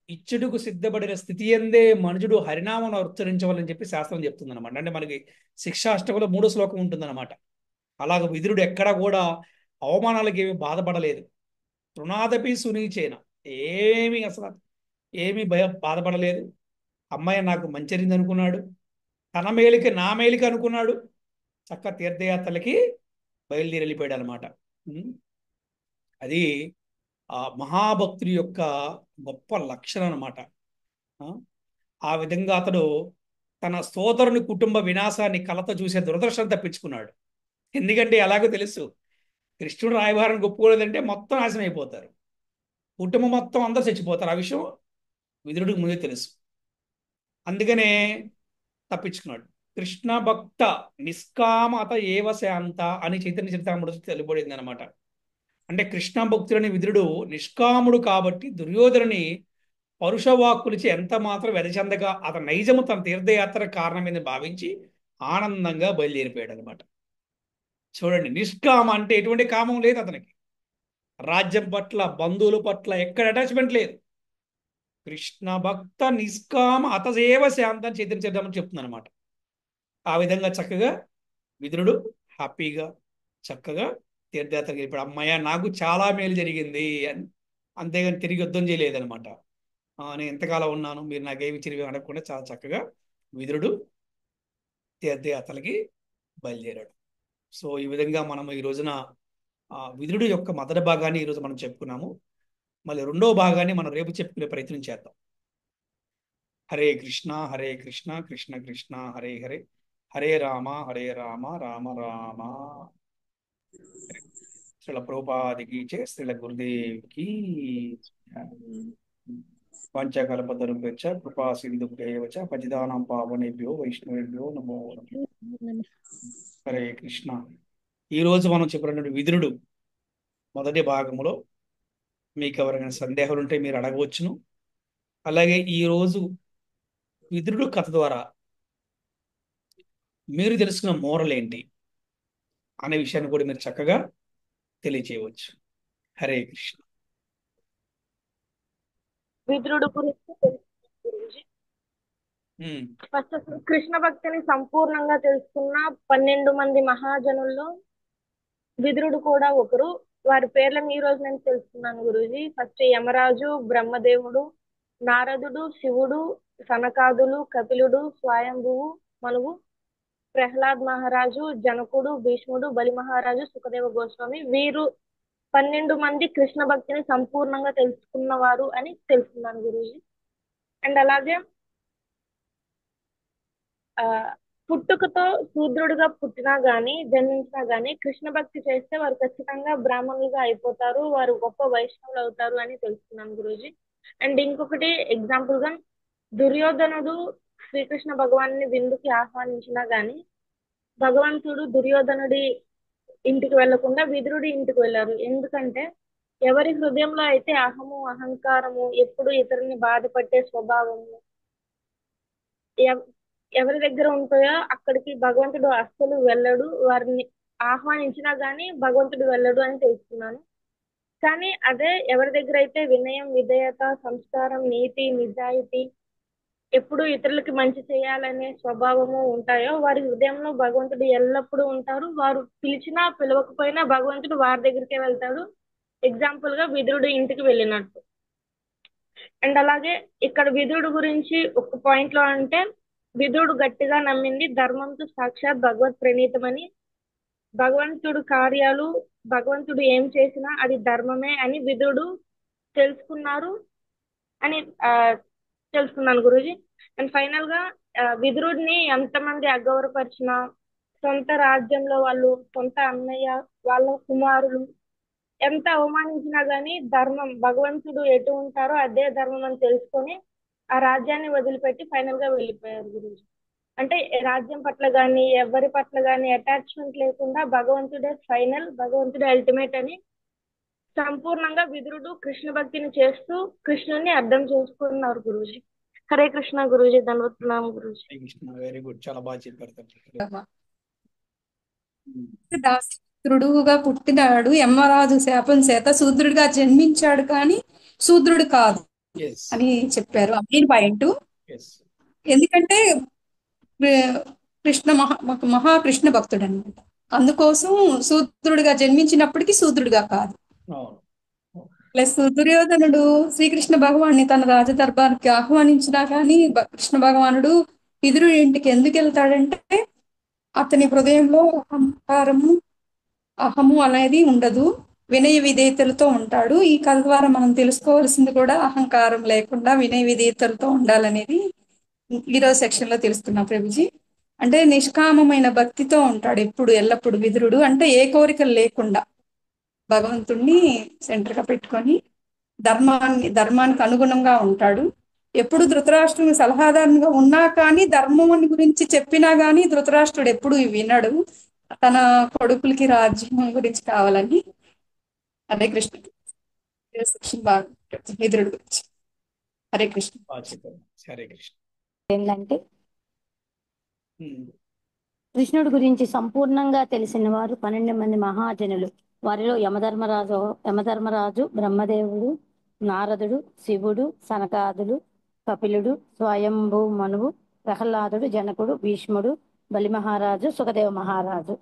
ఇచ్చుడుకు సిద్ధపడిన స్థితి ఎందే మనుషుడు హరినామను ఉచ్చరించవాలని చెప్పి శాస్త్రం చెప్తుంది అనమాట. అంటే మనకి శిక్షాష్టకంలో 3వ శ్లోకం ఉంటుందన్నమాట. అలాగ విదురుడు ఎక్కడా కూడా అవమానాలకు ఏమి బాధపడలేదు. తృణాదపి సునీచేన, అసలు ఏమీ బాధపడలేదు. అమ్మాయి నాకు మంచరింది అనుకున్నాడు, తన మేలుకి నా మేలుకి అనుకున్నాడు. చక్క తీర్థయాత్రలకి బయలుదేరి వెళ్ళిపోయాడు అనమాట. అది ఆ మహాభక్తుడి యొక్క గొప్ప లక్షణం అనమాట. ఆ విధంగా అతడు తన సోదరుని కుటుంబ వినాశాన్ని కలత చూసే దురదృష్టం తప్పించుకున్నాడు. ఎందుకంటే ఎలాగో తెలుసు, కృష్ణుడు రాయబారాన్ని ఒప్పుకోలేదంటే మొత్తం నాశనం అయిపోతారు, కుటుంబం మొత్తం అందరూ చచ్చిపోతారు. ఆ విషయం విదురుడికి ముందే తెలుసు. అందుకనే తప్పించుకున్నాడు. కృష్ణ భక్త నిష్కామ అత ఏవ శాంత అని చైతన్య చరితామృతం తెలియబడింది అనమాట. అంటే కృష్ణ భక్తుడని విదురుడు నిష్కాముడు కాబట్టి దుర్యోధనుని పరుషవాక్కులిచి ఎంత మాత్రం వెదచందగా అతని నైజము తన తీర్థయాత్ర కారణమైందని భావించి ఆనందంగా బయలుదేరిపోయాడు అనమాట. చూడండి, నిష్కామ అంటే ఎటువంటి కామం లేదు అతనికి. రాజ్యం పట్ల, బంధువుల పట్ల ఎక్కడ అటాచ్మెంట్ లేదు. కృష్ణ భక్త నిష్కామ అతసేవ శాంతం చైతన్య చరితామృతం చెప్తుంది అనమాట. ఆ విధంగా చక్కగా విదురుడు హ్యాపీగా చక్కగా తీర్థయాత్రకి వెళ్ళిపోయాడు. అమ్మాయ నాకు చాలా మేలు జరిగింది అని, అంతేగాని తిరిగి యుద్ధం చేయలేదనమాట. నేను ఎంతకాలం ఉన్నాను, మీరు నాకేమి ఇచ్చినవి అడగకుండా చాలా చక్కగా విదురుడు తీర్థయాత్రలకి బయలుదేరాడు. సో ఈ విధంగా మనం ఈ రోజున విదురుడు యొక్క మొదటి భాగాన్ని ఈరోజు మనం చెప్పుకున్నాము. మళ్ళీ రెండవ భాగాన్ని మనం రేపు చెప్పుకునే ప్రయత్నం చేద్దాం. హరే కృష్ణ హరే కృష్ణ కృష్ణ కృష్ణ హరే హరే, హరే రామ రామ రామ. శ్రీల ప్రభుపాదికి చే శ్రీల గురుదేవికి పంచకల్పతరుభ్యశ్చ కృపా సింధుభ్యైవ చ పతితానాం పావనేభ్యో వైష్ణవేభ్యో నమో నమః. హరే కృష్ణ. ఈ రోజు మనం చెప్పినటువంటి విదురుడు మొదటి భాగంలో మీకు ఎవరైనా సందేహాలు ఉంటే మీరు అడగవచ్చును. అలాగే ఈ రోజు విదురుడు కథ ద్వారా మీరు తెలుసుకున్న మోరల్ ఏంటి అనే విషయాన్ని కూడా మీరు చక్కగా తెలియచేయవచ్చు. హరే కృష్ణ. విదురుడు గురించి తెలుసుకున్నాం గురూజీ. ఫస్ట్ అసలు కృష్ణ భక్తిని సంపూర్ణంగా తెలుసుకున్న 12 మంది మహాజనుల్లో విదురుడు కూడా ఒకరు. వారి పేర్లను ఈ రోజు నేను తెలుసుకున్నాను గురూజీ. ఫస్ట్ యమరాజు, బ్రహ్మదేవుడు, నారదుడు, శివుడు, సనకాదులు, కపిలుడు, స్వయంభువు, మనువు, ప్రహ్లాద్ మహారాజు, జనకుడు, భీష్ముడు, బలి మహారాజు, సుఖదేవ గోస్వామి. వీరు 12 మంది కృష్ణ భక్తిని సంపూర్ణంగా తెలుసుకున్నవారు అని తెలుసుకున్నాను గురూజీ. అండ్ అలాగే ఆ పుట్టుకతో శూద్రుడిగా పుట్టినా గాని జన్మించినా గాని కృష్ణ భక్తి చేస్తే వారు ఖచ్చితంగా బ్రాహ్మణులుగా అయిపోతారు, వారు గొప్ప వైష్ణవులు అవుతారు అని తెలుసుకున్నాను గురూజీ. అండ్ ఇంకొకటి ఎగ్జాంపుల్ గా దుర్యోధనుడు శ్రీకృష్ణ భగవాన్ని విందుకి ఆహ్వానించినా గాని భగవంతుడు దుర్యోధనుడి ఇంటికి వెళ్లకుండా విదురుడి ఇంటికి వెళ్ళారు. ఎందుకంటే ఎవరి హృదయంలో అయితే అహము, అహంకారము, ఎప్పుడు ఇతరుని బాధపట్టే స్వభావము ఎవరి దగ్గర ఉంటాయో అక్కడికి భగవంతుడు అస్సలు వెళ్ళడు. వారిని ఆహ్వానించినా గానీ భగవంతుడు వెళ్ళడు అని తెలుసుకున్నాను. కానీ అదే ఎవరి దగ్గర అయితే వినయం, విధేయత, సంస్కారం, నీతి, నిజాయితీ, ఎప్పుడు ఇతరులకి మంచి చేయాలనే స్వభావము ఉంటాయో వారి హృదయంలో భగవంతుడు ఎల్లప్పుడూ ఉంటారు. వారు పిలిచినా పిలవకపోయినా భగవంతుడు వారి దగ్గరికే వెళ్తాడు. ఎగ్జాంపుల్ గా విదురుడు ఇంటికి వెళ్ళినట్టు. అండ్ అలాగే ఇక్కడ విదురుడు గురించి ఒక పాయింట్ లో అంటే విదురుడు గట్టిగా నమ్మింది ధర్మంతో సాక్షాత్ భగవత్ ప్రణీతమని, భగవంతుడు కార్యాలు భగవంతుడు ఏం చేసినా అది ధర్మమే అని విదురుడు తెలుసుకున్నారు అని తెలుసుకున్నాను గురూజీ. అండ్ ఫైనల్ గా విదురుడిని ఎంతమంది అగౌరవపరిచినా, సొంత రాజ్యంలో వాళ్ళు సొంత అన్నయ్య వాళ్ళ కుమారులు ఎంత అవమానించినా గానీ ధర్మం భగవంతుడు ఎటు ఉంటారో అదే ధర్మం అని తెలుసుకొని ఆ రాజ్యాన్ని వదిలిపెట్టి ఫైనల్ గా వెళ్ళిపోయారు గురూజీ. అంటే రాజ్యం పట్ల గాని ఎవరి పట్ల గాని అటాచ్మెంట్ లేకుండా భగవంతుడే ఫైనల్, భగవంతుడే అల్టిమేట్ అని సంపూర్ణంగా విదురుడు కృష్ణ భక్తిని చేస్తూ కృష్ణుని అర్థం చేసుకున్నారు గురూజీ. హరే కృష్ణ గురూజీ. ధన్యవాదాం గురూజీ. వెరీ గుడ్, చాలా బాగా చెప్పారు తండ్రి. దాసపుత్రుడుగా పుట్టినాడు, యమరాజు శాపం చేత శూద్రుడిగా జన్మించాడు కానీ శూద్రుడు కాదు Yes, అని చెప్పారు. Main point. yes. ఎందుకంటే కృష్ణ మహాకృష్ణ భక్తుడు అనమాట. అందుకోసం శూద్రుడిగా జన్మించినప్పటికీ శూద్రుడిగా కాదు. అవును. ప్లస్ దుర్యోధనుడు శ్రీకృష్ణ భగవాన్ని తన రాజదర్బార్కి ఆహ్వానించినా కానీ కృష్ణ భగవానుడు విదురుడి ఇంటికి ఎందుకు వెళ్తాడంటే అతని హృదయంలో అహంకారము, అహము అనేది ఉండదు, వినయ విధేయతలతో ఉంటాడు. ఈ కథ ద్వారా మనం తెలుసుకోవాల్సింది కూడా అహంకారం లేకుండా వినయ విధేయతలతో ఉండాలనేది ఈరోజు సెక్షన్ లో తెలుసుకున్నాం ప్రభుజీ. అంటే నిష్కామమైన భక్తితో ఉంటాడు ఎప్పుడు ఎల్లప్పుడు విదురుడు. అంటే ఏ కోరికలు లేకుండా భగవంతుణ్ణి సెంటర్ గా పెట్టుకొని ధర్మానికి అనుగుణంగా ఉంటాడు. ఎప్పుడు ధృతరాష్ట్రుని సలహాదారునిగా ఉన్నా కానీ ధర్మం గురించి చెప్పినా గానీ ధృతరాష్ట్రుడు ఎప్పుడు వినడు, తన కొడుకులకి రాజ్యం గురించి కావాలని. హరే కృష్ణ. బాగా విదురుడు గురించి. హరే కృష్ణ. బాగా చెప్పారు. హరే కృష్ణ. ఏంటంటే ఉమ్, కృష్ణుడి గురించి సంపూర్ణంగా తెలిసిన వారు 12 మంది మహాజనులు. వారిలో యమధర్మరాజు, బ్రహ్మదేవుడు, నారదుడు, శివుడు, సనకాదులు, కపిలుడు, స్వయంభూ మనువు, ప్రహ్లాదుడు, జనకుడు, భీష్ముడు, బలి మహారాజు, సుఖదేవ మహారాజు.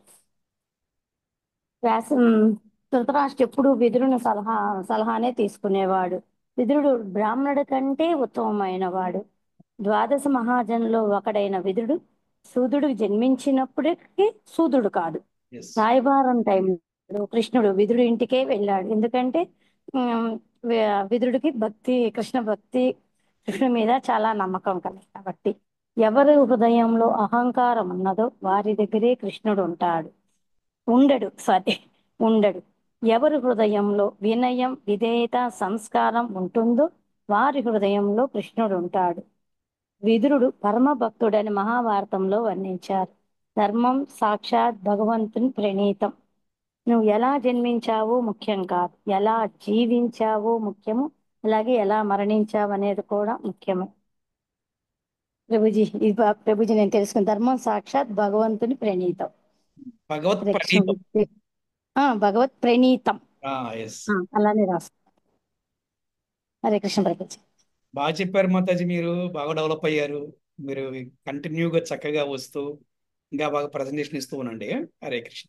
ధృతరాష్ట్రుడు ఎప్పుడు విదురుని సలహానే తీసుకునేవాడు. విదురుడు బ్రాహ్మణుడి కంటే ఉత్తమమైన వాడు. ద్వాదశ మహాజనులో ఒకడైన విదురుడు సూదుడు జన్మించినప్పటికీ సూదుడు కాదు. ఎస్ రాయబారం టైంలో కృష్ణుడు విదురుడి ఇంటికే వెళ్ళాడు. ఎందుకంటే ఉమ్, విదురుడికి కృష్ణ కృష్ణుడి మీద చాలా నమ్మకం కలిగి కాబట్టి ఎవరి హృదయంలో అహంకారం ఉన్నదో వారి దగ్గరే కృష్ణుడు ఉండడు. ఎవరి హృదయంలో వినయం విధేయత సంస్కారం ఉంటుందో వారి హృదయంలో కృష్ణుడు ఉంటాడు. విదురుడు పరమ భక్తుడని మహాభారతంలో వర్ణించారు. ధర్మం సాక్షాత్ భగవంతుని ప్రణీతం. నువ్వు ఎలా జన్మించావో ముఖ్యం కాదు, ఎలా జీవించావో ముఖ్యము, అలాగే ఎలా మరణించావు అనేది కూడా ముఖ్యమే. ప్రభుజీ నేను తెలుసుకున్న ధర్మం సాక్షాత్ భగవంతుని ప్రణీతం. భగవత్ హరే కృష్ణ ప్రణీతం. గురుజీ. భగవత్ ప్రణీతం ఎస్ అలానే రాసు. హరే కృష్ణ ప్రభుజీ. బాగా చెప్పారు మాతాజీ, మీరు బాగా డెవలప్ అయ్యారు. మీరు కంటిన్యూగా చక్కగా వస్తూ ఇంకా బాగా ప్రజెంటేషన్ ఇస్తూ ఉండండి. హరే కృష్ణ.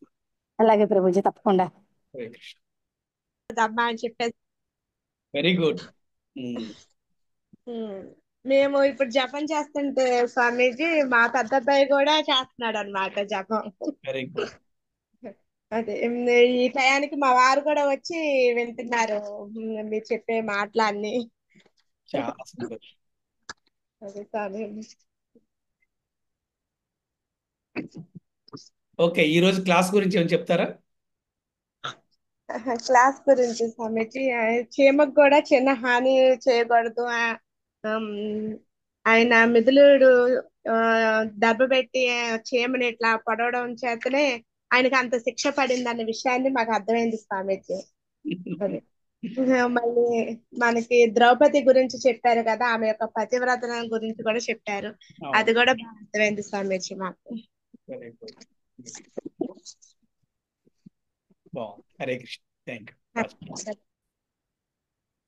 అలాగే ప్రభుజీ తప్పకుండా. హరే కృష్ణ. అమ్మా అని చెప్పేసి వెరీ గుడ్. మేము ఇప్పుడు జపం చేస్తుంటే స్వామీజీ మా పెద్ద అబ్బాయి కూడా చేస్తున్నాడు అన్నమాట జపం. Very good. అదే ఈ టయానికి మా వారు కూడా వచ్చి వింటున్నారు మీరు చెప్పే మాటలన్నీ. చాలా సంతోషం. అదే స్వామి. ఓకే, ఈ రోజు క్లాస్ గురించి ఏమైనా చెప్తారా? క్లాస్ గురించి స్వామీజీ చీమకు కూడా చిన్న హాని చేయకూడదు. ఆయన మిథులుడు దెబ్బ పెట్టి చీమని ఇట్లా పడవడం చేతనే ఆయనకి అంత శిక్ష పడింది అన్న విషయాన్ని మాకు అర్థమైంది స్వామీజీ. అది మళ్ళీ మనకి ద్రౌపది గురించి చెప్పారు కదా, ఆమె యొక్క పతివ్రతన గురించి కూడా చెప్పారు. అది కూడా బాగా అర్థమైంది స్వామీజీ మాకు. Very good. బాగుంది. హరే కృష్ణ. Thank you.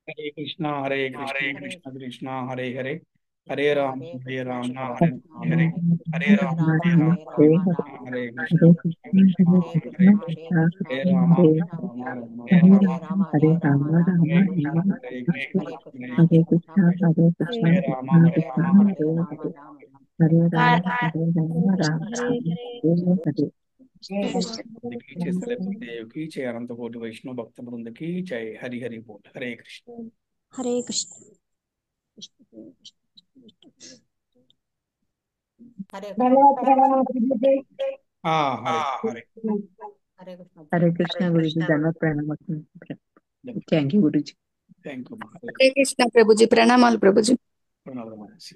హరే కృష్ణ హరే కృష్ణ కృష్ణ కృష్ణ హరే హరే, హరే రామ హరే రామ హరే హరే, హరే రామ హరే రామ హరే కృష్ణ కృష్ణ హరే కృష్ణ, హరే రామ హరే రామ హరే రామ హరే కృష్ణ హరే కృష్ణ హరే కృష్ణ, హరే రామ హరే రామ హరే की जय, अनंत कोटि वैष्णव भक्त वृंद की जय, हरि हरि बोल. हरे कृष्ण. हरे कृष्ण. हरे हरे कृष्ण गुरुजी. धन्यवाद प्रणाम. Thank you Guruji. Thank you. Hare Krishna Prabhuji. ప్రణామాలు ప్రభుజీ. प्रणव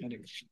हरे कृष्ण.